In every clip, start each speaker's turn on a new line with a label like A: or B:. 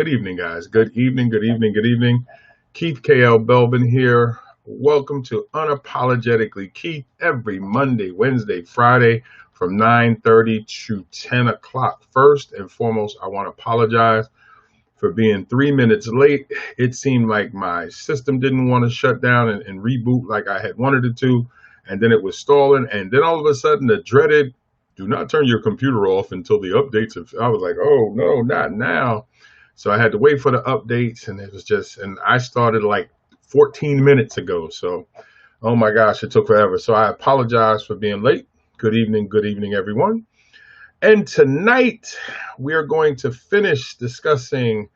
A: Good evening, guys. Good evening, good evening, good evening. Keith KL Belbin here. Welcome to Unapologetically. Keith, every Monday, Wednesday, Friday from 9:30 to 10 o'clock. First and foremost, I want to apologize for being 3 minutes late. It seemed like my system didn't want to shut down and reboot like I had wanted it to, and then it was stalling, and then all of a sudden the dreaded do not turn your computer off until the updates have, I was like, oh no, not now. So I had to wait for the updates, and it was just, and I started like 14 minutes ago. So, oh my gosh, it took forever. So I apologize for being late. Good evening, everyone. And tonight we are going to finish discussing.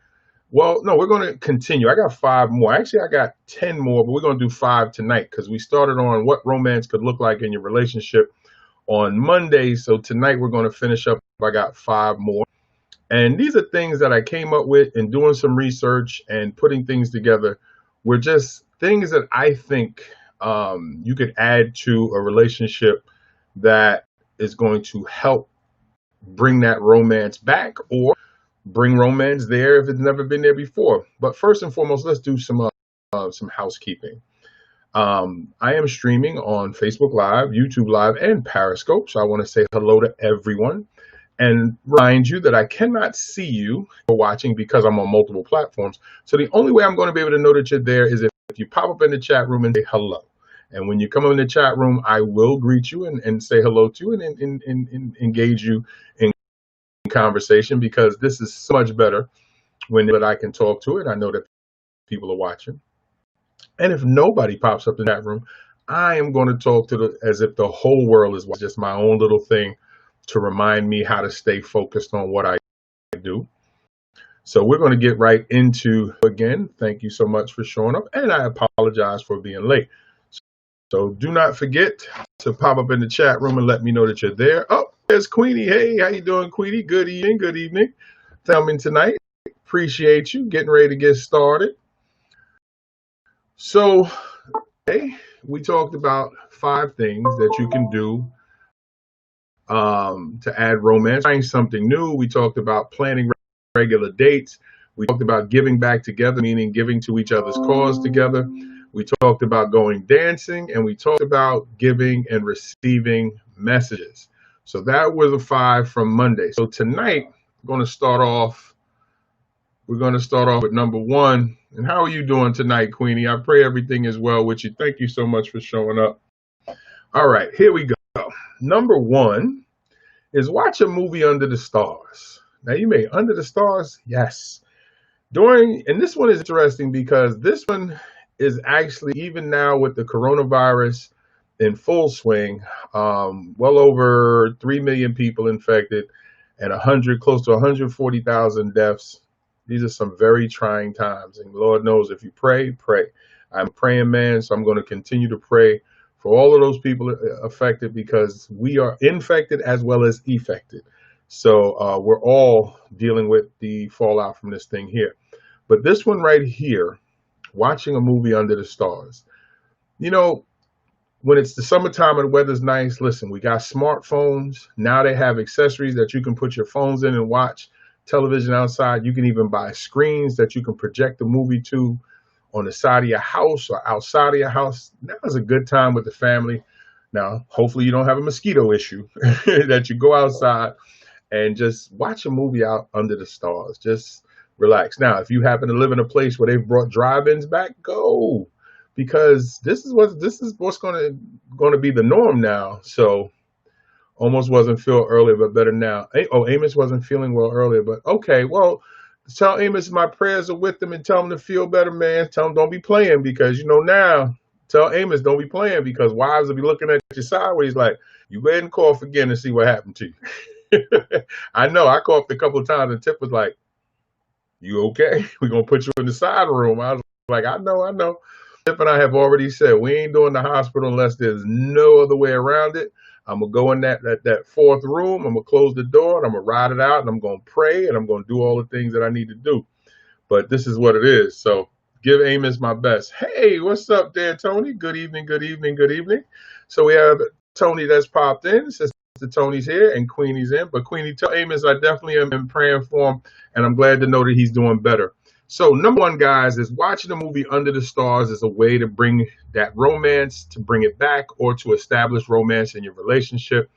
A: Well, no, we're going to continue. I got five more. Actually, I got 10 more, but we're going to do five tonight because we started on what romance could look like in your relationship on Monday. So tonight we're going to finish up. I got five more. And these are things that I came up with in doing some research and putting things together. Were just things that I think you could add to a relationship that is going to help bring that romance back or bring romance there if it's never been there before. But first and foremost, let's do some housekeeping. I am streaming on Facebook Live, YouTube Live, and Periscope. So I want to say hello to everyone and remind you that I cannot see you watching because I'm on multiple platforms. So the only way I'm going to be able to know that you're there is if you pop up in the chat room and say hello. And when you come in the chat room, I will greet you and say hello to you and engage you in conversation, because this is so much better when that I can talk to it. I know that people are watching. And if nobody pops up in that room, I am going to talk to as if the whole world is just my own little thing to remind me how to stay focused on what I do. So we're going to get right into, again, thank you so much for showing up, and I apologize for being late. So do not forget to pop up in the chat room and let me know that you're there. Oh, there's Queenie. Hey, how you doing, Queenie? Good evening, good evening. Filming tonight. Appreciate you. Getting ready to get started. So today we talked about 5 things that you can do to add romance, trying something new. We talked about planning regular dates. We talked about giving back together, meaning giving to each other's cause together. We talked about going dancing, and we talked about giving and receiving messages. So that was the 5 from Monday. So tonight we're going to start off with number 1. And how are you doing tonight, Queenie? I pray everything is well with you. Thank you so much for showing up. All right, here we go. Number 1 is watch a movie under the stars. Now you may, under the stars, yes. And this one is interesting because this one is actually, even now with the coronavirus in full swing, well over 3 million people infected and close to 140,000 deaths. These are some very trying times, and Lord knows if you pray, pray. I'm a praying man, so I'm going to continue to pray for all of those people affected, because we are infected as well as effected. So we're all dealing with the fallout from this thing here. But this one right here, watching a movie under the stars. You know, when it's the summertime and the weather's nice, listen, we got smartphones. Now they have accessories that you can put your phones in and watch television outside. You can even buy screens that you can project the movie to on the side of your house or outside of your house. Now is a good time with the family. Now, hopefully you don't have a mosquito issue, that you go outside and just watch a movie out under the stars. Just relax. Now, if you happen to live in a place where they've brought drive-ins back, go, because this is what's going to be the norm now. So almost wasn't feel earlier, but better now. Oh, Amos wasn't feeling well earlier, but okay. Well, tell Amos my prayers are with him and tell him to feel better, man. Tell him don't be playing, because now. Tell Amos don't be playing, because wives will be looking at you sideways like, you go ahead and cough again and see what happened to you. I know I coughed a couple of times and Tip was like, you okay? We're going to put you in the side room. I was like, I know. Tip and I have already said we ain't doing the hospital unless there's no other way around it. I'm going to go in that 4th room. I'm going to close the door and I'm going to ride it out, and I'm going to pray, and I'm going to do all the things that I need to do. But this is what it is. So give Amos my best. Hey, what's up there, Tony? Good evening, good evening, good evening. So we have Tony that's popped in. It says, Tony's here and Queenie's in, but Queenie, tell Amos I definitely am praying for him, and I'm glad to know that he's doing better. So, number one, guys, is watching the movie Under the Stars is a way to bring that romance, to bring it back, or to establish romance in your relationship.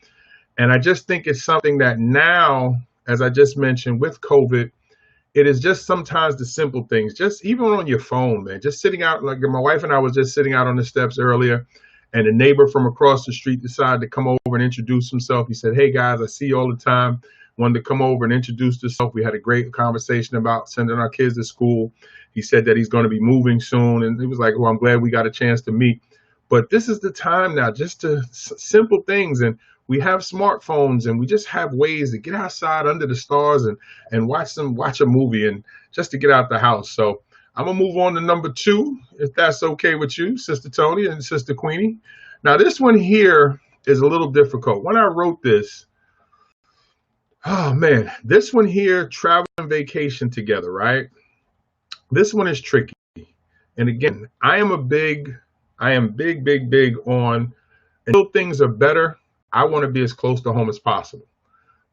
A: And I just think it's something that now, as I just mentioned, with COVID, it is just sometimes the simple things, just even on your phone, man, just sitting out. Like my wife and I was just sitting out on the steps earlier, and a neighbor from across the street decided to come over and introduce himself. He said, "Hey guys, I see you all the time. Wanted to come over and introduce himself." We had a great conversation about sending our kids to school. He said that he's going to be moving soon, and he was like, "Well, I'm glad we got a chance to meet." But this is the time now, just to simple things, and we have smartphones, and we just have ways to get outside under the stars and watch a movie, and just to get out the house. So I'm gonna move on to number two, if that's okay with you, Sister Tony and Sister Queenie. Now this one here is a little difficult. When I wrote this, oh man, this one here, travel and vacation together, right? This one is tricky. And again, I am big on, until things are better, I want to be as close to home as possible.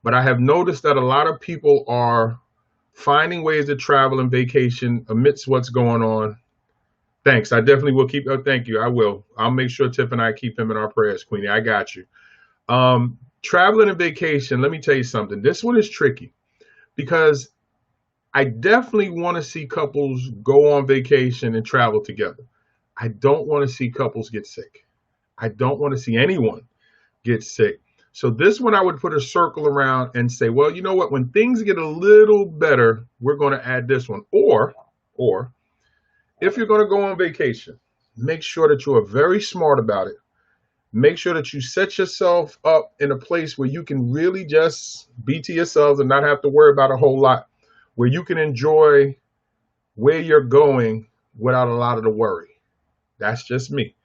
A: But I have noticed that a lot of people are finding ways to travel and vacation amidst what's going on. Thanks. I definitely will keep. Oh, thank you. I will. I'll make sure Tiff and I keep him in our prayers, Queenie. I got you. Traveling and vacation. Let me tell you something. This one is tricky because I definitely want to see couples go on vacation and travel together. I don't want to see couples get sick. I don't want to see anyone get sick. So this one I would put a circle around and say, well, you know what? When things get a little better, we're going to add this one. Or if you're going to go on vacation, make sure that you are very smart about it. Make sure that you set yourself up in a place where you can really just be to yourselves and not have to worry about a whole lot, where you can enjoy where you're going without a lot of the worry. That's just me.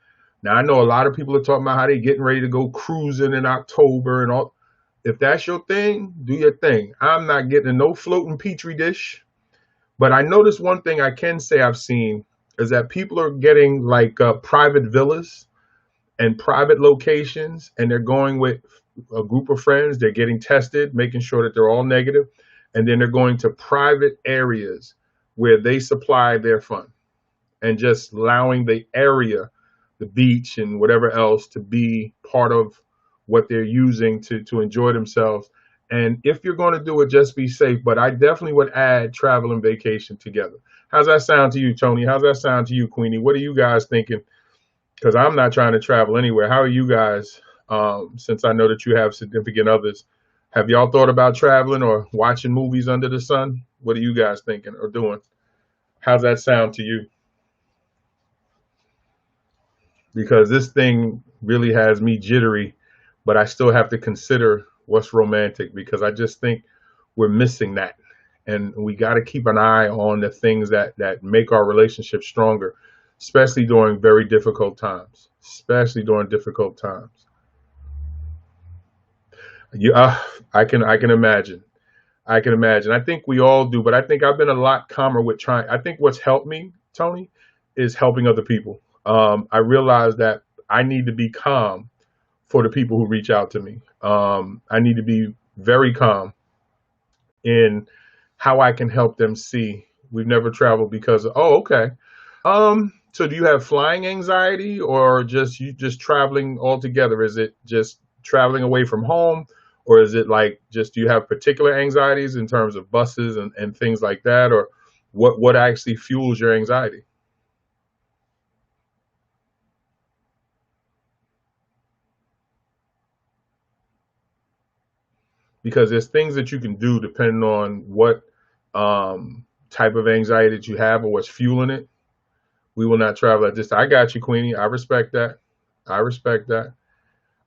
A: Now, I know a lot of people are talking about how they're getting ready to go cruising in October and all. If that's your thing, do your thing. I'm not getting no floating petri dish. But I noticed one thing I can say I've seen is that people are getting like private villas and private locations, and they're going with a group of friends. They're getting tested, making sure that they're all negative, and then they're going to private areas where they supply their fun and just allowing the area, the beach and whatever else, to be part of what they're using to enjoy themselves. And if you're going to do it, just be safe. But I definitely would add travel and vacation together. How's that sound to you, Tony? How's that sound to you, Queenie? What are you guys thinking? Because I'm not trying to travel anywhere. How are you guys? Since I know that you have significant others, have y'all thought about traveling or watching movies under the sun? What are you guys thinking or doing? How's that sound to you? Because this thing really has me jittery, but I still have to consider what's romantic, because I just think we're missing that. And we got to keep an eye on the things that make our relationship stronger, especially during very difficult times, especially during difficult times. I can imagine. I can imagine. I think we all do, but I think I've been a lot calmer with trying. I think what's helped me, Tony, is helping other people. I realize that I need to be calm for the people who reach out to me. I need to be very calm in how I can help them see. We've never traveled because, oh, okay. So do you have flying anxiety, or just you just traveling altogether? Is it just traveling away from home, or is it like just, do you have particular anxieties in terms of buses and things like that, or what actually fuels your anxiety? Because there's things that you can do depending on what type of anxiety that you have or what's fueling it. We will not travel at this time. I got you, Queenie. I respect that. I respect that.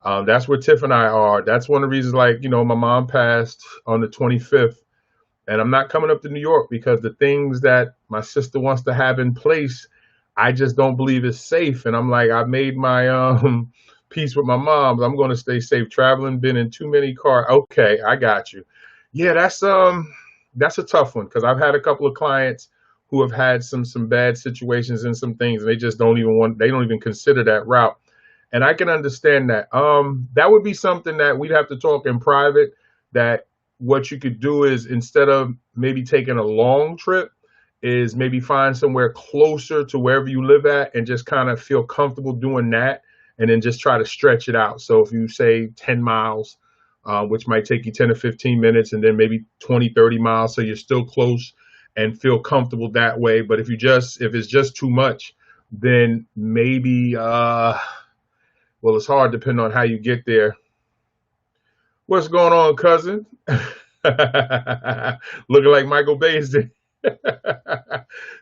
A: That's where Tiff and I are. That's one of the reasons, like, my mom passed on the 25th, and I'm not coming up to New York because the things that my sister wants to have in place, I just don't believe is safe. And I'm like, I made my peace with my mom. I'm going to stay safe. Traveling, been in too many cars. Okay, I got you. Yeah, that's a tough one, because I've had a couple of clients who have had some bad situations and some things, and they just don't even consider that route. And I can understand that. That would be something that we'd have to talk in private. That what you could do is, instead of maybe taking a long trip, is maybe find somewhere closer to wherever you live at and just kind of feel comfortable doing that, and then just try to stretch it out. So if you say 10 miles, which might take you 10 to 15 minutes, and then maybe 20, 30 miles, so you're still close and feel comfortable that way. But if it's just too much, then maybe, well, it's hard depending on how you get there. What's going on, cousin? Looking like Michael Bay's did.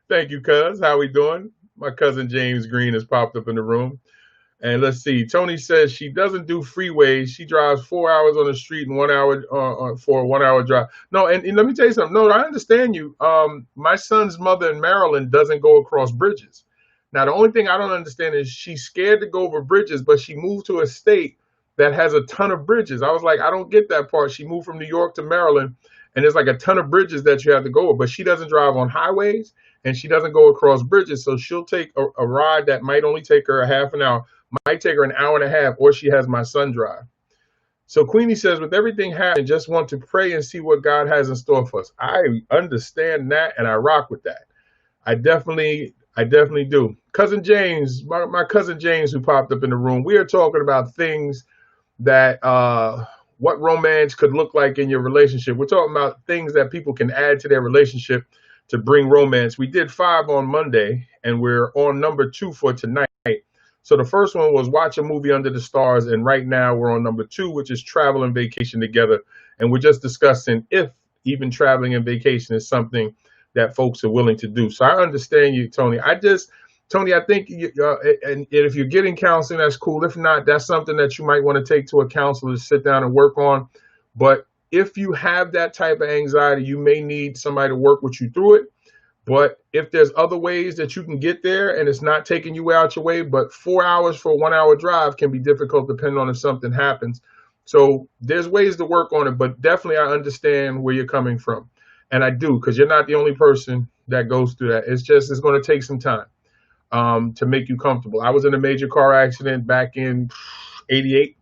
A: Thank you, cuz. How we doing? My cousin James Green has popped up in the room. And let's see. Tony says she doesn't do freeways. She drives 4 hours on the street and 1 hour for a 1 hour drive. No, and let me tell you something. No, I understand you. My son's mother in Maryland doesn't go across bridges. Now, the only thing I don't understand is she's scared to go over bridges, but she moved to a state that has a ton of bridges. I was like, I don't get that part. She moved from New York to Maryland, and there's like a ton of bridges that you have to go over, but she doesn't drive on highways and she doesn't go across bridges. So she'll take a ride that might only take her a half an hour, might take her an hour and a half, or she has my son drive. So Queenie says, with everything happening, just want to pray and see what God has in store for us. I understand that, and I rock with that. I definitely do. Cousin James, my cousin James, who popped up in the room, we are talking about things that what romance could look like in your relationship. We're talking about things that people can add to their relationship to bring romance. We did 5 on Monday, and we're on number 2 for tonight. So the first one was watch a movie under the stars, and right now we're on number 2, which is travel and vacation together. And we're just discussing if even traveling and vacation is something that folks are willing to do. So I understand you, Tony. Tony, I think, and if you're getting counseling, that's cool. If not, that's something that you might want to take to a counselor to sit down and work on. But if you have that type of anxiety, you may need somebody to work with you through it. But if there's other ways that you can get there and it's not taking you out your way, but 4 hours for a 1 hour drive can be difficult depending on if something happens. So there's ways to work on it, but definitely I understand where you're coming from. And I do, because you're not the only person that goes through that. It's going to take some time to make you comfortable. I was in a major car accident back in '88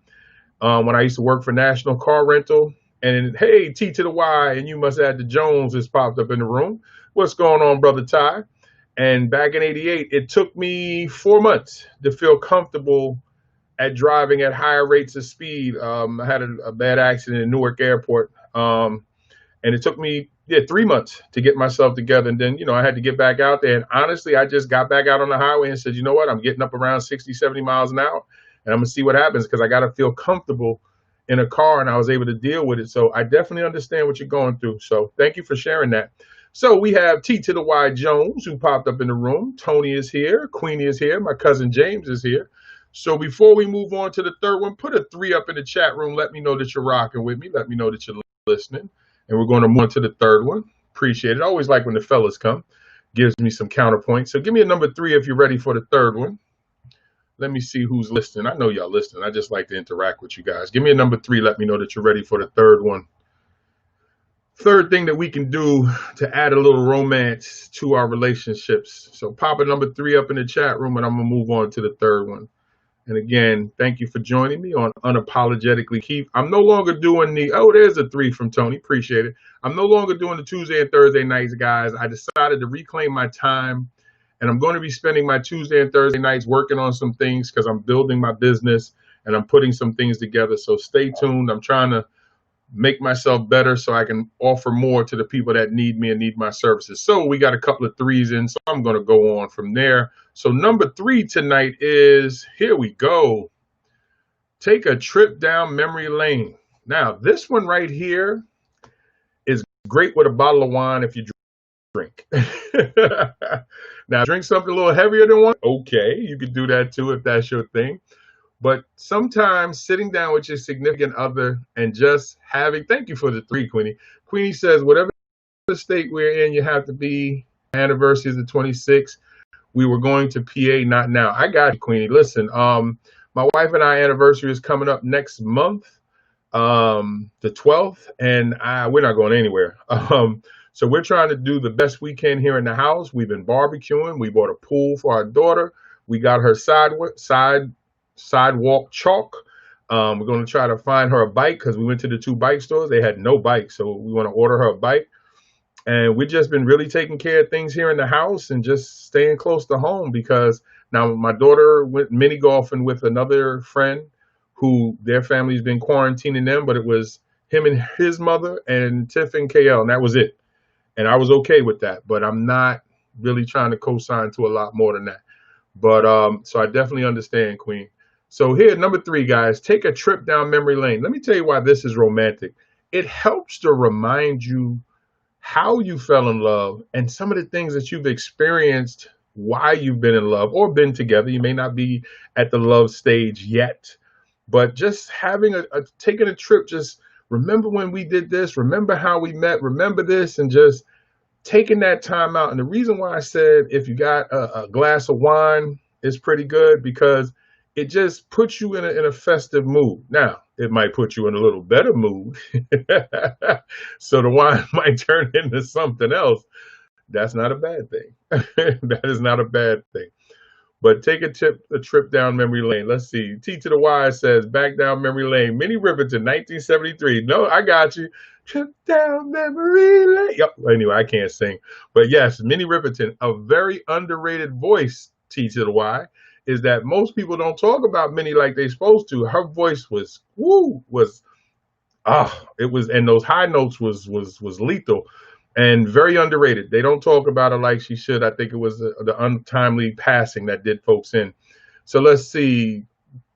A: when I used to work for National Car Rental. And hey, T to the Y, and you must add the Jones has popped up in the room. What's going on, Brother Ty? And back in '88, it took me 4 months to feel comfortable at driving at higher rates of speed. I had a bad accident in Newark Airport. And it took me 3 months to get myself together. And then, I had to get back out there. And honestly, I just got back out on the highway and said, you know what? I'm getting up around 60, 70 miles an hour. And I'm going to see what happens, because I got to feel comfortable in a car. And I was able to deal with it. So I definitely understand what you're going through. So thank you for sharing that. So we have T to the Y Jones, who popped up in the room. Tony is here. Queenie is here. My cousin James is here. So before we move on to the third one, put a 3 up in the chat room. Let me know that you're rocking with me. Let me know that you're listening. And we're going to move on to the third one. Appreciate it. I always like when the fellas come. Gives me some counterpoint. So give me a number 3 if you're ready for the third one. Let me see who's listening. I know y'all listening. I just like to interact with you guys. Give me a number 3. Let me know that you're ready for the third one. Third thing that we can do to add a little romance to our relationships. So pop a number 3 up in the chat room, and I'm going to move on to the third one. And again, thank you for joining me on Unapologetically Keith. I'm no longer doing there's a 3 from Tony. Appreciate it. I'm no longer doing the Tuesday and Thursday nights, guys. I decided to reclaim my time, and I'm going to be spending my Tuesday and Thursday nights working on some things, because I'm building my business and I'm putting some things together. So stay tuned. I'm trying to make myself better so I can offer more to the people that need me and need my services. So we got a couple of 3s in, so I'm going to go on from there. So number 3 tonight is, here we go. Take a trip down memory lane. Now, this one right here is great with a bottle of wine if you drink. Now, drink something a little heavier than one. Okay, you can do that too if that's your thing. But sometimes sitting down with your significant other and just having, thank you for the 3, Queenie. Queenie says, whatever the state we're in, you have to be, anniversary is the 26th. We were going to PA, not now. I got you, Queenie. Listen, my wife and I anniversary is coming up next month, the 12th, and we're not going anywhere. So we're trying to do the best we can here in the house. We've been barbecuing. We bought a pool for our daughter. We got her sidewalk chalk. We're going to try to find her a bike because we went to the 2 bike stores. They had no bike, so we want to order her a bike. And we've just been really taking care of things here in the house and just staying close to home because now my daughter went mini golfing with another friend who their family's been quarantining them, but it was him and his mother and Tiff and KL, and that was it. And I was okay with that, but I'm not really trying to co-sign to a lot more than that. But so I definitely understand, Queen. So here, number 3, guys, take a trip down memory lane. Let me tell you why this is romantic. It helps to remind you how you fell in love and some of the things that you've experienced, why you've been in love or been together. You may not be at the love stage yet, but just having taking a trip, just remember when we did this, remember how we met, remember this, and just taking that time out. And the reason why I said if you got a glass of wine, it's pretty good because it just puts you in a festive mood. Now, it might put you in a little better mood. So the wine might turn into something else. That's not a bad thing. That is not a bad thing. But take a trip down memory lane. Let's see. T to the Y says, back down memory lane. Minnie Riperton, 1973. No, I got you. Trip down memory lane. Yep. Anyway, I can't sing. But yes, Minnie Riperton, a very underrated voice, T to the Y, is that most people don't talk about Minnie like they're supposed to. Her voice was, it was, and those high notes was lethal. And very underrated. They don't talk about her like she should. I think it was the untimely passing that did folks in. So let's see.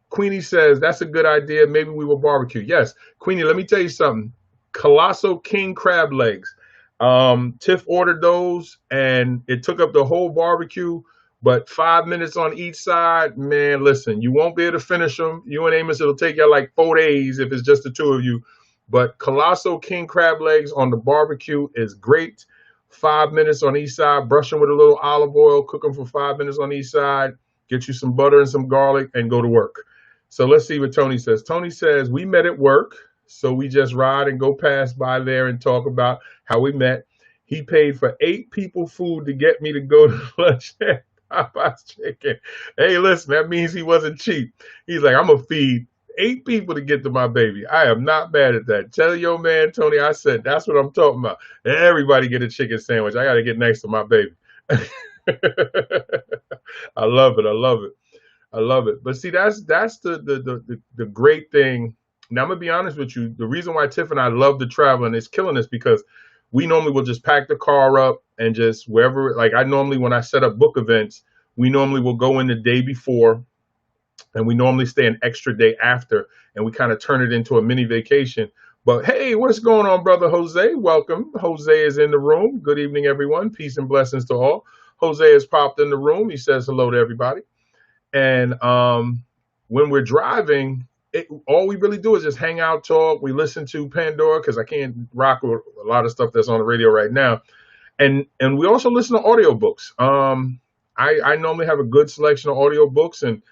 A: Queenie says, that's a good idea. Maybe we will barbecue. Yes. Queenie, let me tell you something. Colossal king crab legs. Tiff ordered those and it took up the whole barbecue, but 5 minutes on each side. Man, listen, you won't be able to finish them. You and Amos, it'll take you like 4 days if it's just the 2 of you. But colossal king crab legs on the barbecue is great. 5 minutes on each side. Brush them with a little olive oil. Cook them for 5 minutes on each side. Get you some butter and some garlic and go to work. So let's see what Tony says. Tony says, we met at work. So we just ride and go past by there and talk about how we met. He paid for 8 people food to get me to go to lunch at Popeye's Chicken. Hey, listen, that means he wasn't cheap. He's like, I'm going to feed 8 people to get to my baby. I am not mad at that. Tell your man, Tony, I said, that's what I'm talking about. Everybody get a chicken sandwich. I got to get next to my baby. I love it. I love it. I love it. But see, that's the great thing. Now, I'm going to be honest with you. The reason why Tiff and I love to travel and it's killing us because we normally will just pack the car up and just wherever, like I normally, when I set up book events, we normally will go in the day before and we normally stay an extra day after and we kind of turn it into a mini vacation. But hey, what's going on, brother Jose? Welcome. Jose is in the room. Good evening, everyone. Peace and blessings to all. Jose has popped in the room. He says hello to everybody. And when we're driving, all we really do is just hang out, talk. We listen to Pandora because I can't rock with a lot of stuff that's on the radio right now. And we also listen to audiobooks. I normally have a good selection of audiobooks, and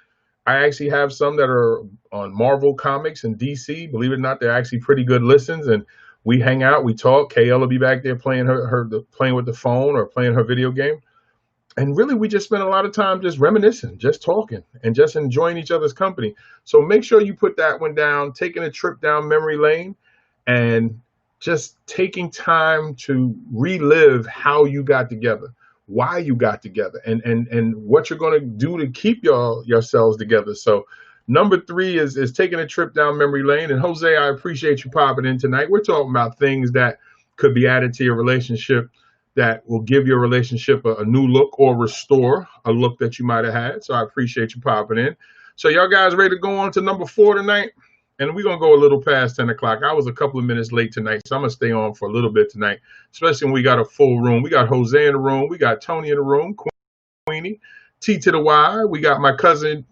A: I actually have some that are on Marvel Comics and DC. Believe it or not, they're actually pretty good listens. And we hang out, we talk. KL will be back there playing playing with the phone or playing her video game. And really, we just spend a lot of time just reminiscing, just talking, and just enjoying each other's company. So make sure you put that one down, taking a trip down memory lane, and just taking time to relive how you got together, why you got together, and what you're going to do to keep yourselves together. So number 3 is taking a trip down memory lane. And Jose, I appreciate you popping in tonight. We're talking about things that could be added to your relationship that will give your relationship a new look or restore a look that you might have had. So I appreciate you popping in. So y'all guys ready to go on to number 4 tonight? And we're going to go a little past 10 o'clock. I was a couple of minutes late tonight, so I'm going to stay on for a little bit tonight, especially when we got a full room. We got Jose in the room. We got Tony in the room, Queenie, T to the Y. We got my cousin,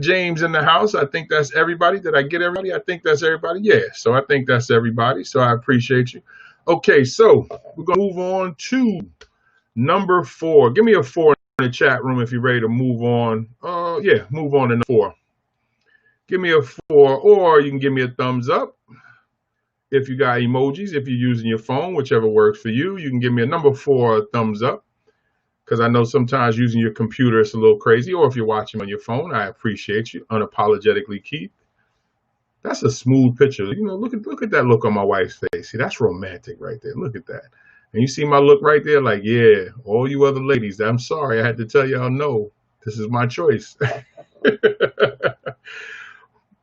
A: James in the house. I think that's everybody. Did I get everybody? I think that's everybody. Yeah, so I think that's everybody. So I appreciate you. Okay, so we're going to move on to number 4. Give me a 4 in the chat room if you're ready to move on. Yeah, move on to number 4. Give me a 4, or you can give me a thumbs up if you got emojis. If you're using your phone, whichever works for you, you can give me a number 4 thumbs up. because I know sometimes using your computer it's a little crazy, or if you're watching on your phone, I appreciate you. Unapologetically Keith. That's a smooth picture. Look at that look on my wife's face. See, that's romantic right there. Look at that. And you see my look right there, like, yeah, all you other ladies, I'm sorry, I had to tell y'all no. This is my choice.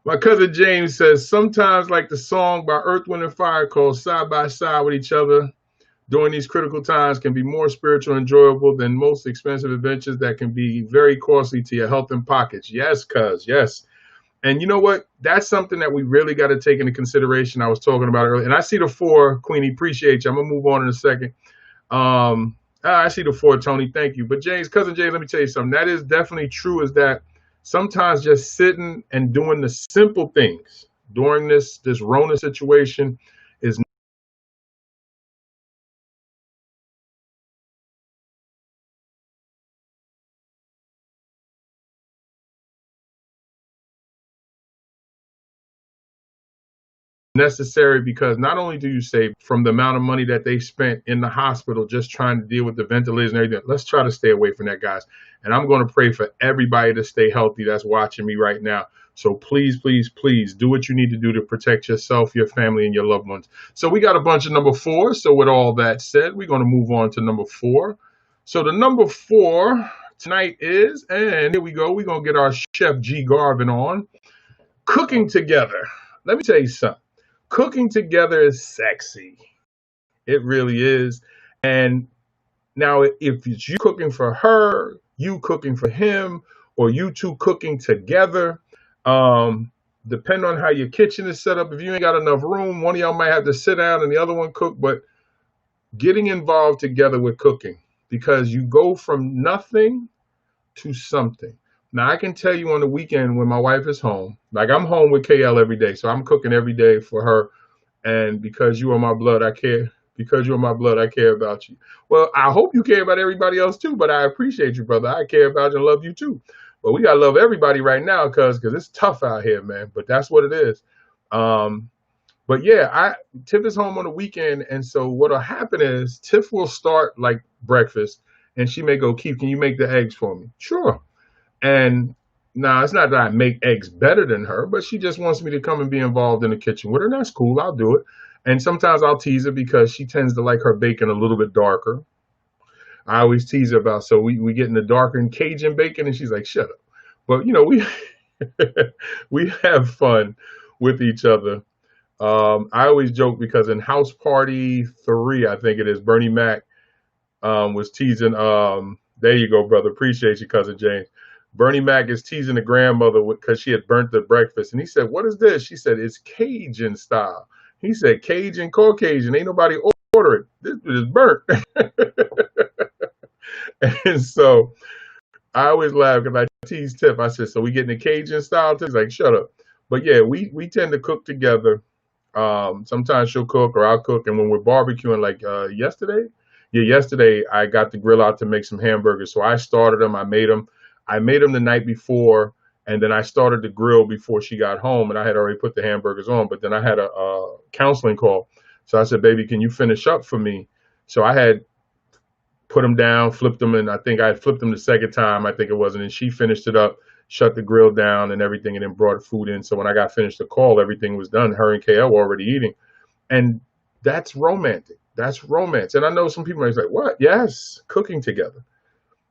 A: My cousin James says, sometimes like the song by Earth, Wind, and Fire called Side by Side with Each Other during these critical times can be more spiritual and enjoyable than most expensive adventures that can be very costly to your health and pockets. Yes, cuz, yes. And you know what? That's something that we really got to take into consideration. I was talking about earlier. And I see the 4, Queenie, appreciate you. I'm going to move on in a second. I see the 4, Tony, thank you. But James, cousin James, let me tell you something. That is definitely true, is that sometimes just sitting and doing the simple things during this Rona situation is necessary, because not only do you save from the amount of money that they spent in the hospital just trying to deal with the ventilators and everything. Let's try to stay away from that, guys. And I'm going to pray for everybody to stay healthy that's watching me right now. So please, please, please do what you need to do to protect yourself, your family, and your loved ones. So we got a bunch of number 4. So with all that said, we're going to move on to number 4. So the number 4 tonight is, and here we go, we're going to get our Chef G. Garvin on, cooking together. Let me tell you something. Cooking together is sexy. It really is. And now, if it's you cooking for her, you cooking for him, or you two cooking together, depending on how your kitchen is set up, if you ain't got enough room, one of y'all might have to sit down and the other one cook. But getting involved together with cooking, because you go from nothing to something. Now, I can tell you on the weekend when my wife is home, like I'm home with KL every day, so I'm cooking every day for her. And because you are my blood, I care. Because you're my blood, I care about you. Well, I hope you care about everybody else too, but I appreciate you, brother. I care about you and love you too. But we gotta love everybody right now, because it's tough out here, man. But that's what it is. But yeah, Tiff is home on the weekend, and so what'll happen is Tiff will start like breakfast, and she may go, Keith, can you make the eggs for me? Sure. And now, it's not that I make eggs better than her, but she just wants me to come and be involved in the kitchen with her. And that's cool. I'll do it. And sometimes I'll tease her because she tends to like her bacon a little bit darker. I always tease her about, so we get in the darker Cajun bacon, and she's like, shut up. But, we we have fun with each other. I always joke because in House Party 3, I think it is, Bernie Mac was teasing. There you go, brother. Appreciate you, cousin James. Bernie Mac is teasing the grandmother because she had burnt the breakfast. And he said, what is this? She said, it's Cajun style. He said, Cajun, Caucasian. Ain't nobody order it. This is burnt. And so I always laugh because I tease Tiff. I said, so we getting the Cajun style? Tiff's like, shut up. But yeah, we tend to cook together. Sometimes she'll cook or I'll cook. And when we're barbecuing, like yesterday I got the grill out to make some hamburgers. So I started them. I made them the night before, and then I started the grill before she got home, and I had already put the hamburgers on. But then I had a counseling call. So I said, baby, can you finish up for me? So I had put them down, flipped them, and I think I flipped them the second time, I think it was, and then she finished it up, shut the grill down and everything, and then brought food in. So when I got finished the call, everything was done. Her and KL were already eating. And that's romantic. That's romance. And I know some people are like, what? Yes, cooking together.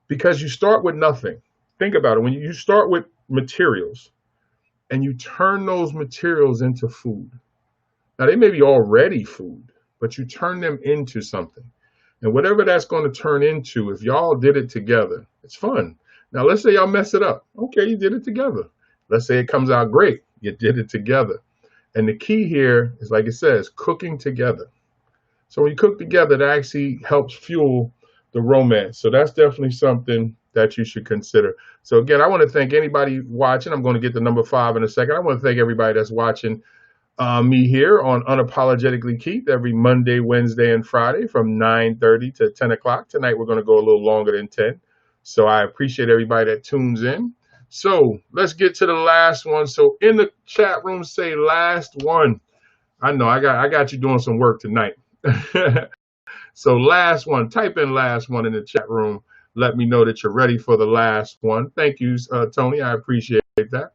A: Because you start with nothing. Think about it. When you start with materials and you turn those materials into food. Now, they may be already food, but you turn them into something. And whatever that's going to turn into, if y'all did it together, it's fun. Now, let's say y'all mess it up. Okay, you did it together. Let's say it comes out great. You did it together. And the key here is, like it says, cooking together. So when you cook together, that actually helps fuel the romance. So that's definitely something that you should consider. So again, I want to thank anybody watching. I'm going to get to number 5 in a second. I want to thank everybody that's watching me here on Unapologetically Keith every Monday, Wednesday, and Friday from 9:30 to 10 o'clock. Tonight, we're going to go a little longer than 10. So I appreciate everybody that tunes in. So let's get to the last one. So in the chat room, say last one. I know I got you doing some work tonight. So last one, type in last one in the chat room. let me know that you're ready for the last one. Thank you, Tony. I appreciate that.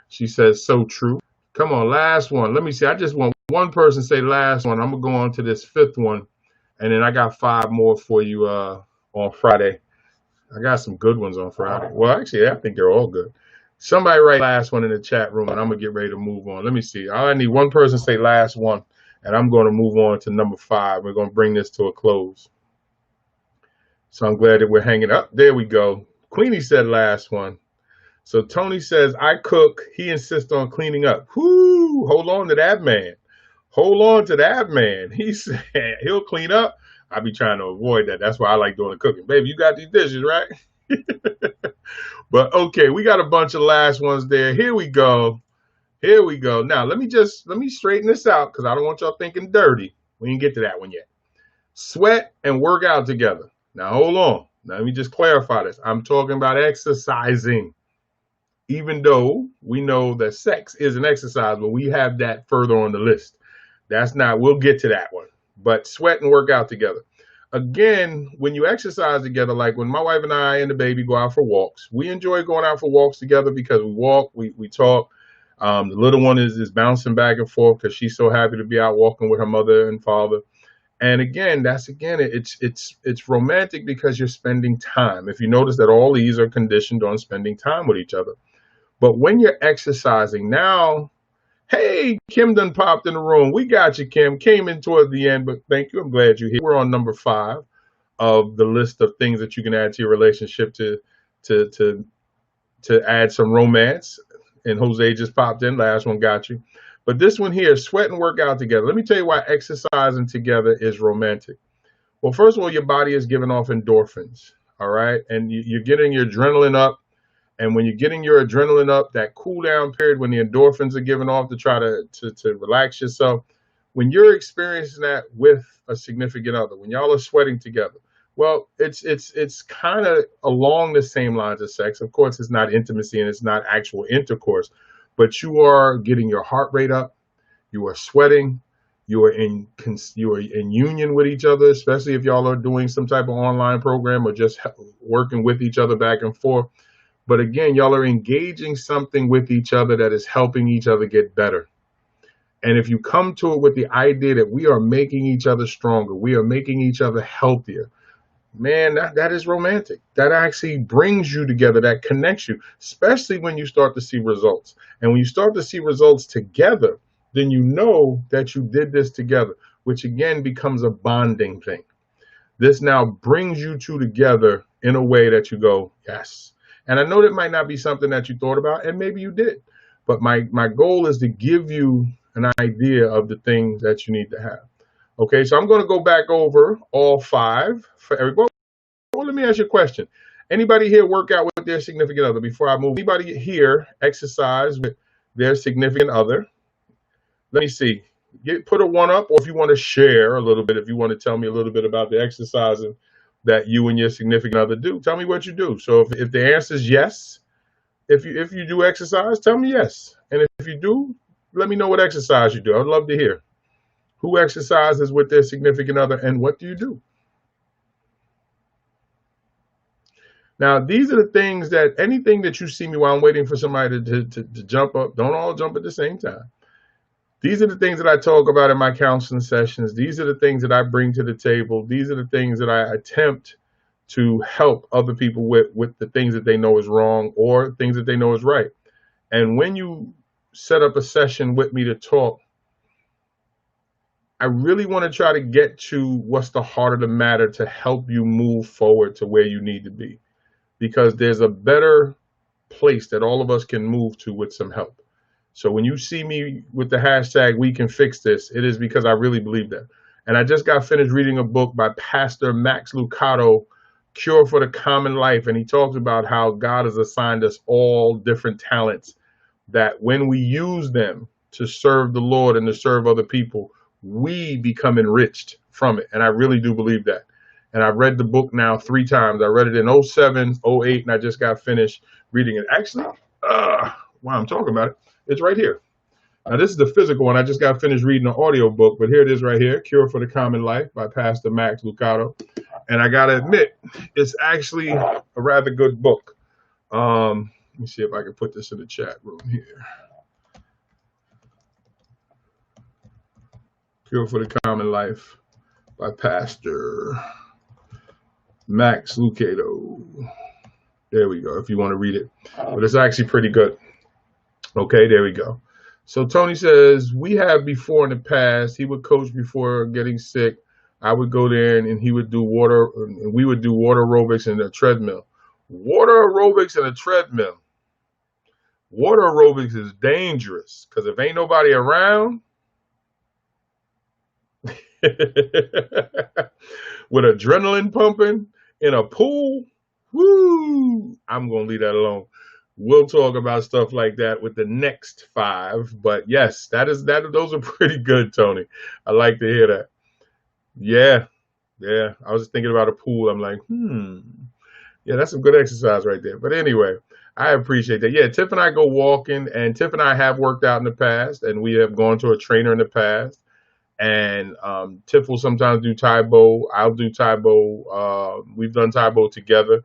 A: She says, so true. Come on, last one. Let me see. I just want one person to say last one. I'm going to go on to this fifth one. And then I got 5 more for you on Friday. I got some good ones on Friday. Well, actually, I think they're all good. Somebody write last one in the chat room, and I'm going to get ready to move on. Let me see. I need one person to say last one, and I'm going to move on to number 5. We're going to bring this to a close. So I'm glad that we're hanging up. There we go. Queenie said last one. So Tony says, I cook. He insists on cleaning up. Whoo, hold on to that man. Hold on to that man. He said he'll clean up. I be trying to avoid that. That's why I like doing the cooking. Baby, you got these dishes, right? But okay, we got a bunch of last ones there. Here we go. Here we go. Now, let me straighten this out because I don't want y'all thinking dirty. We didn't get to that one yet. Sweat and work out together. Now, hold on. Now, let me just clarify this. I'm talking about exercising. Even though we know that sex is an exercise, but we have that further on the list. That's not, we'll get to that one. But sweat and work out together. Again, when you exercise together, like when my wife and I and the baby go out for walks, we enjoy going out for walks together because we walk, we talk. The little one is bouncing back and forth because she's so happy to be out walking with her mother and father. And again, it's romantic because you're spending time. If you notice that all these are conditioned on spending time with each other. But when you're exercising now, hey, Kim done popped in the room. We got you, Kim. Came in towards the end, but thank you. I'm glad you're here. We're on number 5 of the list of things that you can add to your relationship to add some romance. And Jose just popped in. Last one got you. But this one here, sweat and work out together. Let me tell you why exercising together is romantic. Well, first of all, your body is giving off endorphins, all right? And you're getting your adrenaline up. And when you're getting your adrenaline up, that cool down period when the endorphins are giving off to try to relax yourself, when you're experiencing that with a significant other, when y'all are sweating together, well, it's kind of along the same lines of sex. Of course, it's not intimacy and it's not actual intercourse, but you are getting your heart rate up, you are sweating, you are in union with each other, especially if y'all are doing some type of online program or just working with each other back and forth. But again, y'all are engaging something with each other that is helping each other get better. And if you come to it with the idea that we are making each other stronger, we are making each other healthier, man, that is romantic. That actually brings you together, that connects you, especially when you start to see results. And when you start to see results together, then you know that you did this together, which again becomes a bonding thing. This now brings you two together in a way that you go, yes. And I know that might not be something that you thought about, and maybe you did. But my goal is to give you an idea of the things that you need to have. Okay, so I'm going to go back over all 5 for everybody. Well, let me ask you a question. Anybody here work out with their significant other before I move? Anybody here exercise with their significant other? Let me see. Put a 1 up, or if you want to share a little bit, if you want to tell me a little bit about the exercising that you and your significant other do. Tell me what you do. So if the answer is yes, if you do exercise, tell me yes. And if you do, let me know what exercise you do. I'd love to hear. Who exercises with their significant other and what do you do? Now, these are the things that anything that you see me while I'm waiting for somebody to jump up, don't all jump at the same time. These are the things that I talk about in my counseling sessions. These are the things that I bring to the table. These are the things that I attempt to help other people with the things that they know is wrong or things that they know is right. And when you set up a session with me to talk, I really want to try to get to what's the heart of the matter to help you move forward to where you need to be. Because there's a better place that all of us can move to with some help. So when you see me with the hashtag we can fix this, it is because I really believe that. And I just got finished reading a book by Pastor Max Lucado, Cure for the Common Life. And he talks about how God has assigned us all different talents that when we use them to serve the Lord and to serve other people, we become enriched from it. And I really do believe that. And I've read the book now 3 times. I read it in 07, 08, and I just got finished reading it. Actually, while I'm talking about it, it's right here. Now, this is the physical one. I just got finished reading the audio book, but here it is right here, Cure for the Common Life by Pastor Max Lucado. And I gotta admit, it's actually a rather good book. Let me see if I can put this in the chat room here. Cure for the Common Life by Pastor Max Lucado. There we go, if you want to read it. But it's actually pretty good. Okay, there we go. So Tony says, we have before in the past, he would coach before getting sick. I would go there and he would do water, and we would do water aerobics in a treadmill. Water aerobics in a treadmill. Water aerobics is dangerous because if ain't nobody around, with adrenaline pumping in a pool, woo, I'm going to leave that alone. We'll talk about stuff like that with the next 5. But yes, those are pretty good, Tony. I like to hear that. Yeah. I was just thinking about a pool. I'm like, yeah, that's some good exercise right there. But anyway, I appreciate that. Yeah, Tiff and I go walking, and Tiff and I have worked out in the past, and we have gone to a trainer in the past. And Tiff will sometimes do Taibo. I'll do Taibo. We've done Taibo together.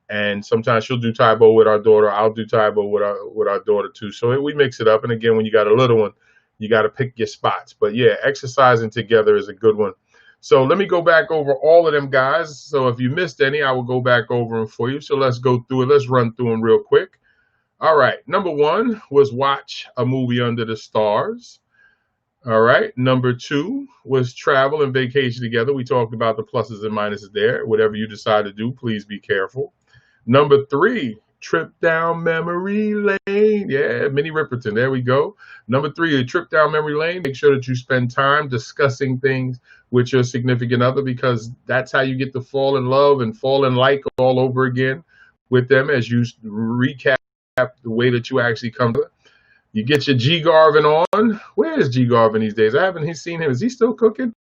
A: And sometimes she'll do Taibo with our daughter. I'll do Taibo with our daughter too. So we mix it up. And again, when you got a little one, you got to pick your spots. But yeah, exercising together is a good one. So let me go back over all of them, guys. So if you missed any, I will go back over them for you. So let's go through it. Let's run through them real quick. All right. Number 1 was watch a movie under the stars. All right. Number 2 was travel and vacation together. We talked about the pluses and minuses there. Whatever you decide to do, please be careful. Number 3, trip down memory lane. Yeah, Minnie Riperton. There we go. Number 3, a trip down memory lane. Make sure that you spend time discussing things with your significant other, because that's how you get to fall in love and fall in like all over again with them as you recap the way that you actually come to it. You get your G Garvin on. Where is G Garvin these days? I haven't seen him. Is he still cooking?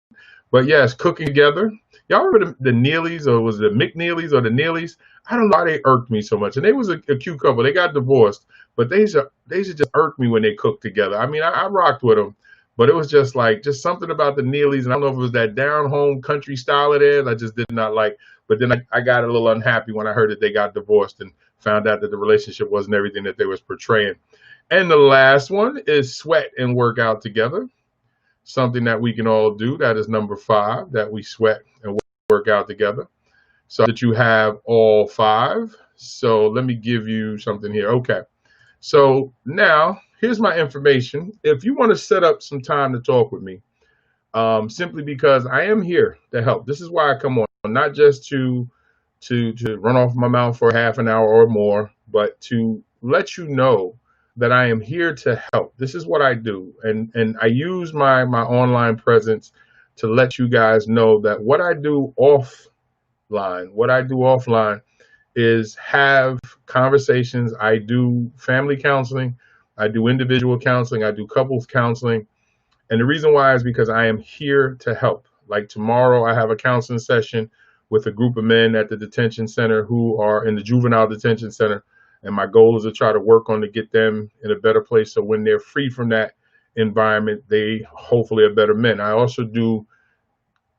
A: But yes, cooking together. Y'all remember the Neelys, or was it McNeelys or the Neelys? I don't know why they irked me so much. And they was a cute couple. They got divorced, but they should just irk me when they cooked together. I mean, I rocked with them, but it was just something about the Neelys. And I don't know if it was that down home country style it is. I just did not like. But then I got a little unhappy when I heard that they got divorced and found out that the relationship wasn't everything that they was portraying. And the last one is sweat and work out together. Something that we can all do. That is number 5, that we sweat and work out together. So that you have all 5. So let me give you something here. Okay. So now here's my information. If you want to set up some time to talk with me, simply because I am here to help. This is why I come on, not just to run off my mouth for half an hour or more, but to let you know that I am here to help. This is what I do. And I use my online presence to let you guys know that what I do offline is have conversations. I do family counseling. I do individual counseling. I do couples counseling. And the reason why is because I am here to help. Like tomorrow, I have a counseling session with a group of men at the detention center who are in the juvenile detention center. And my goal is to try to work on to get them in a better place. So when they're free from that environment, they hopefully are better men. I also do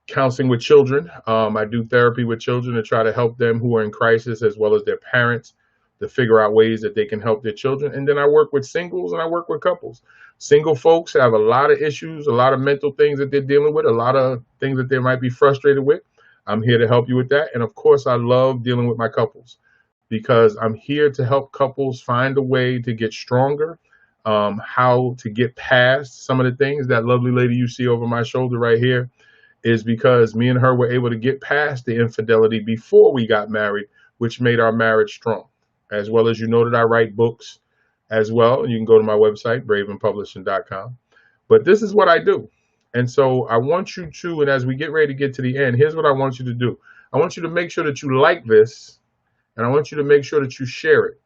A: counseling with children. I do therapy with children to try to help them who are in crisis, as well as their parents, to figure out ways that they can help their children. And then I work with singles and I work with couples. Single folks have a lot of issues, a lot of mental things that they're dealing with, a lot of things that they might be frustrated with. I'm here to help you with that. And of course, I love dealing with my couples, because I'm here to help couples find a way to get stronger, how to get past some of the things. That lovely lady you see over my shoulder right here is because me and her were able to get past the infidelity before we got married, which made our marriage strong. As well as, you know, that I write books as well. You can go to my website, bravenpublishing.com. But this is what I do. And so I want you to, and as we get ready to get to the end, here's what I want you to do. I want you to make sure that you like this, and I want you to make sure that you share it.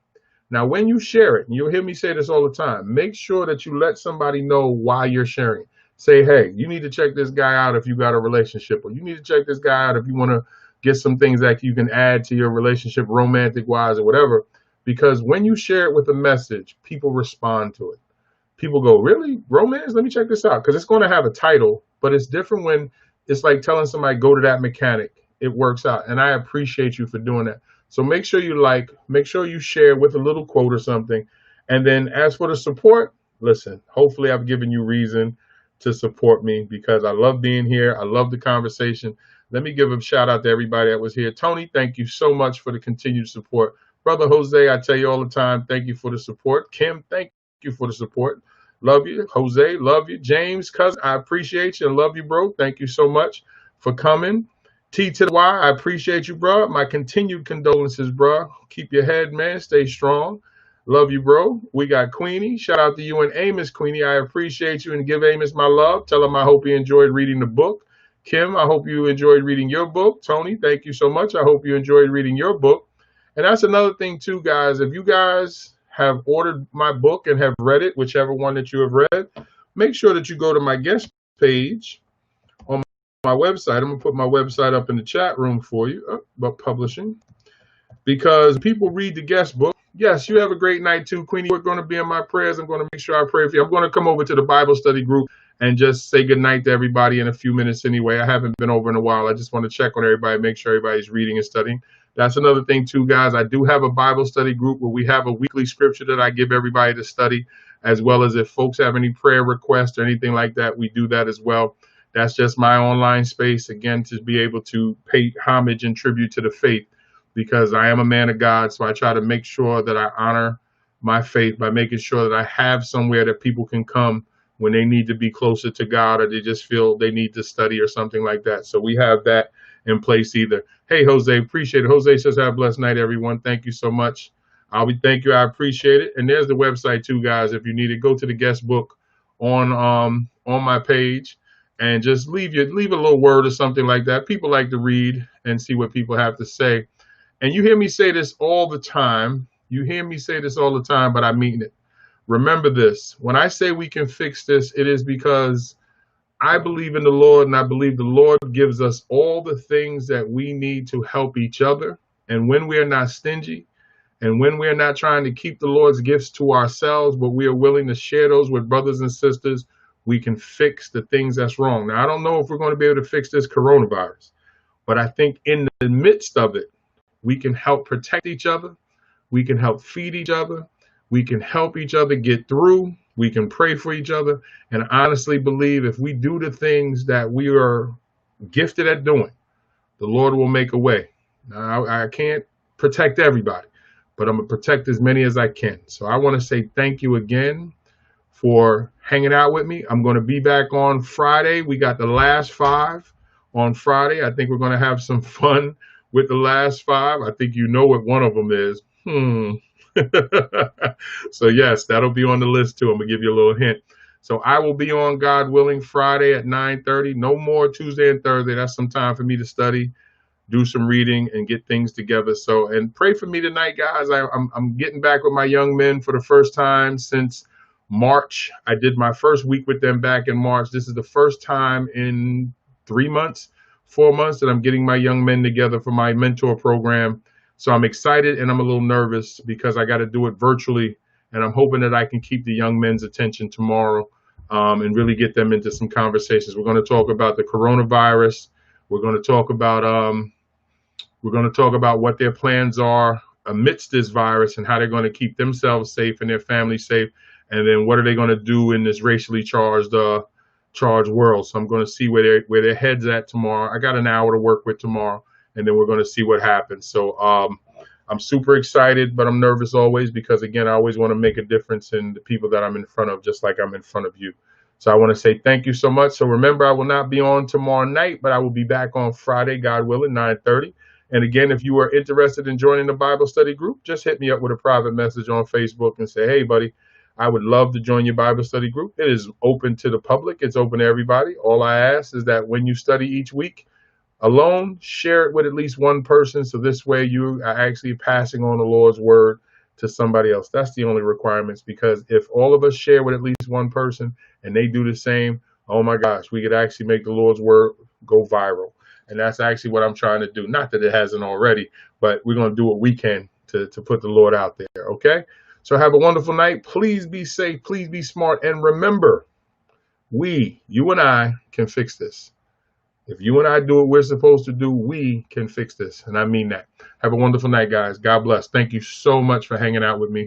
A: Now, when you share it, and you'll hear me say this all the time, make sure that you let somebody know why you're sharing it. Say, hey, you need to check this guy out if you got a relationship, or you need to check this guy out if you want to get some things that you can add to your relationship, romantic wise or whatever. Because when you share it with a message, people respond to it. People go, really? Romance? Let me check this out. Because it's going to have a title, but it's different when it's like telling somebody, go to that mechanic it works out. And I appreciate you for doing that. So make sure you like, make sure you share with a little quote or something. And then as for the support, listen, hopefully I've given you reason to support me because I love being here. I love the conversation. Let me give a shout out to everybody that was here. Tony, thank you so much for the continued support. Brother Jose, I tell you all the time, thank you for the support. Kim, thank you for the support. Love you. Jose, love you. James, cousin, I appreciate you and love you, bro. Thank you so much for coming. T to the Y, I appreciate you, bro. My continued condolences, bro. Keep your head, man. Stay strong. Love you, bro. We got Queenie. Shout out to you and Amos, Queenie. I appreciate you and give Amos my love. Tell him I hope he enjoyed reading the book. Kim, I hope you enjoyed reading your book. Tony, thank you so much. I hope you enjoyed reading your book. And that's another thing too, guys. If you guys have ordered my book and have read it, whichever one that you have read, make sure that you go to my guest page on my website. I'm going to put my website up in the chat room for you, about publishing, because people read the guest book. Yes, you have a great night too, Queenie. We're going to be in my prayers. I'm going to make sure I pray for you. I'm going to come over to the Bible study group and just say good night to everybody in a few minutes anyway. I haven't been over in a while. I just want to check on everybody, make sure everybody's reading and studying. That's another thing too, guys. I do have a Bible study group where we have a weekly scripture that I give everybody to study, as well as if folks have any prayer requests or anything like that, we do that as well. That's just my online space, again, to be able to pay homage and tribute to the faith, because I am a man of God. So I try to make sure that I honor my faith by making sure that I have somewhere that people can come when they need to be closer to God, or they just feel they need to study or something like that. So we have that in place either. Hey, Jose, appreciate it. Jose says, have a blessed night, everyone. Thank you so much. Thank you. I appreciate it. And there's the website too, guys. If you need it, go to the guest book on my page and just leave a little word or something like that. People like to read and see what people have to say. And you hear me say this all the time. But I mean it. Remember this. When I say we can fix this, it is because I believe in the Lord, and I believe the Lord gives us all the things that we need to help each other. And when we are not stingy, and when we are not trying to keep the Lord's gifts to ourselves, but we are willing to share those with brothers and sisters, we can fix the things that's wrong. Now, I don't know if we're going to be able to fix this coronavirus, but I think in the midst of it, we can help protect each other. We can help feed each other. We can help each other get through. We can pray for each other. And I honestly believe if we do the things that we are gifted at doing, the Lord will make a way. Now, I can't protect everybody, but I'm going to protect as many as I can. So I want to say thank you again for hanging out with me. I'm going to be back on Friday. We got the last 5 on Friday. I think we're going to have some fun with the last 5. I think you know what one of them is. So yes, that'll be on the list too. I'm gonna give you a little hint. So I will be on, God willing, Friday at 9:30. No more Tuesday and Thursday. That's some time for me to study, do some reading, and get things together. So, and pray for me tonight, guys. I'm getting back with my young men for the first time since March. I did my first week with them back in March. This is the first time in 3 months, 4 months that I'm getting my young men together for my mentor program. So I'm excited and I'm a little nervous because I got to do it virtually. And I'm hoping that I can keep the young men's attention tomorrow and really get them into some conversations. We're going to talk about the coronavirus. We're going to talk about what their plans are amidst this virus and how they're going to keep themselves safe and their families safe. And then what are they going to do in this racially charged world? So I'm going to see where their heads at tomorrow. I got an hour to work with tomorrow. And then we're going to see what happens. So I'm super excited, but I'm nervous always because, again, I always want to make a difference in the people that I'm in front of, just like I'm in front of you. So I want to say thank you so much. So remember, I will not be on tomorrow night, but I will be back on Friday, God willing, 9:30. And again, if you are interested in joining the Bible study group, just hit me up with a private message on Facebook and say, hey, buddy, I would love to join your Bible study group. It is open to the public. It's open to everybody. All I ask is that when you study each week, alone, share it with at least one person. So this way you are actually passing on the Lord's word to somebody else. That's the only requirements, because if all of us share with at least one person and they do the same, oh my gosh, we could actually make the Lord's word go viral. And that's actually what I'm trying to do. Not that it hasn't already, but we're going to do what we can to put the Lord out there. Okay. So have a wonderful night. Please be safe. Please be smart. And remember, you and I can fix this. If you and I do what we're supposed to do, we can fix this. And I mean that. Have a wonderful night, guys. God bless. Thank you so much for hanging out with me.